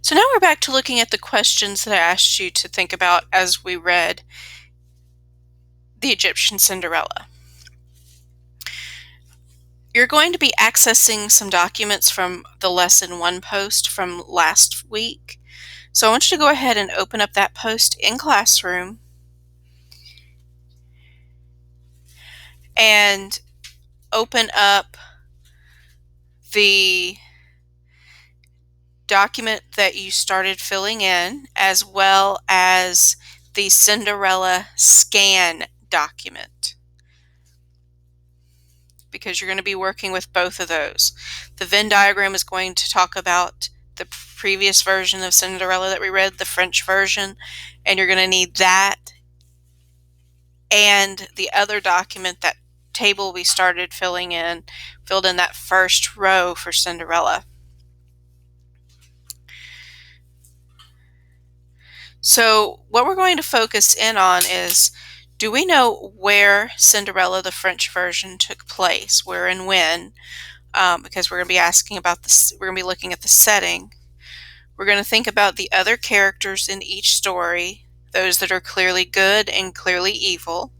So now we're back to looking at the questions that I asked you to think about as we read the Egyptian Cinderella. You're going to be accessing some documents from the Lesson 1 post from last week. So I want you to go ahead and open up that post in Classroom and open up the document that you started filling in, as well as the Cinderella scan document, because you're going to be working with both of those. The Venn diagram is going to talk about the previous version of Cinderella that we read, the French version, and you're going to need that and the other document, that table we started filled in that first row for Cinderella. So what we're going to focus in on is, do we know where Cinderella, the French version, took place, where and when? Because we're going to be asking about this, we're going to be looking at the setting. We're going to think about the other characters in each story, those that are clearly good and clearly evil.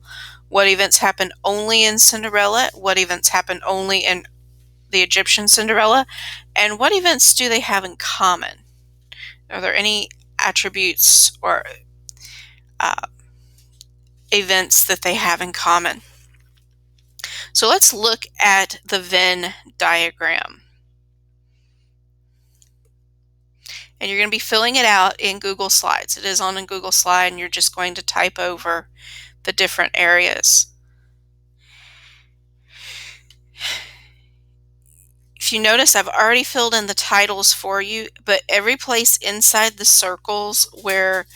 What events happen only in Cinderella? What events happen only in the Egyptian Cinderella? And what events do they have in common? Are there any attributes or events that they have in common? So let's look at the Venn diagram. And you're going to be filling it out in Google Slides. It is on a Google Slide, and you're just going to type over the different areas. If you notice, I've already filled in the titles for you, but every place inside the circles where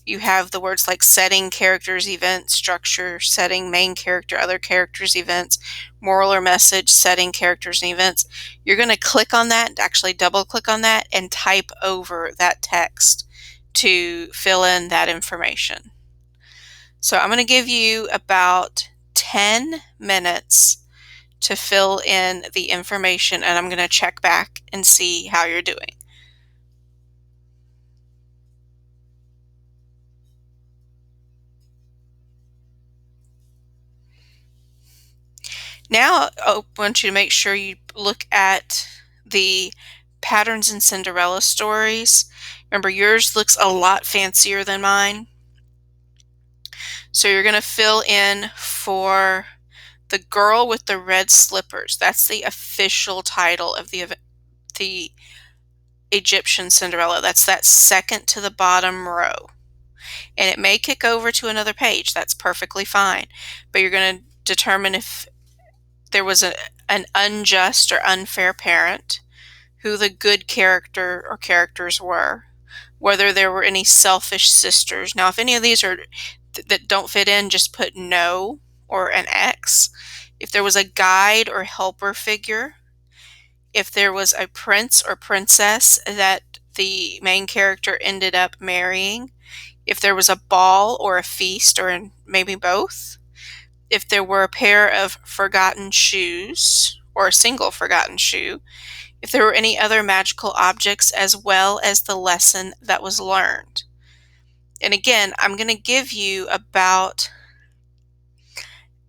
you have the words like setting, characters, event, structure, setting, main character, other characters, events, moral or message, setting, characters, and events, you're going to click on that, actually double click on that, and type over that text to fill in that information. So I'm going to give you about 10 minutes to fill in the information, and I'm going to check back and see how you're doing. Now I want you to make sure you look at the patterns in Cinderella stories. Remember, yours looks a lot fancier than mine. So you're going to fill in for the girl with the red slippers. That's the official title of the Egyptian Cinderella. That's that second to the bottom row. And it may kick over to another page. That's perfectly fine. But you're going to determine if there was an unjust or unfair parent, who the good character or characters were, whether there were any selfish sisters. Now, if any of these are that don't fit in, just put no or an X. If there was a guide or helper figure, if there was a prince or princess that the main character ended up marrying, if there was a ball or a feast, or maybe both, if there were a pair of forgotten shoes or a single forgotten shoe, if there were any other magical objects, as well as the lesson that was learned. And again, I'm going to give you about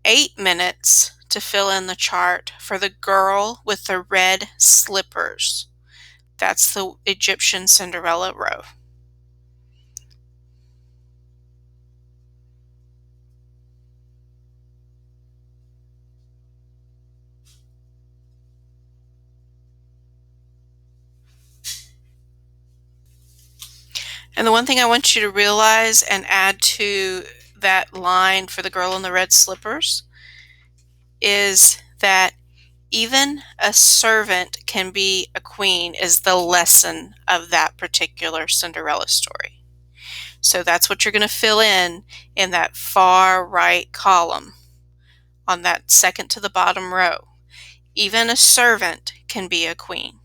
8 minutes to fill in the chart for the girl with the red slippers. That's the Egyptian Cinderella row. And the one thing I want you to realize and add to that line for the girl in the red slippers is that even a servant can be a queen, is the lesson of that particular Cinderella story. So that's what you're going to fill in that far right column on that second to the bottom row. Even a servant can be a queen.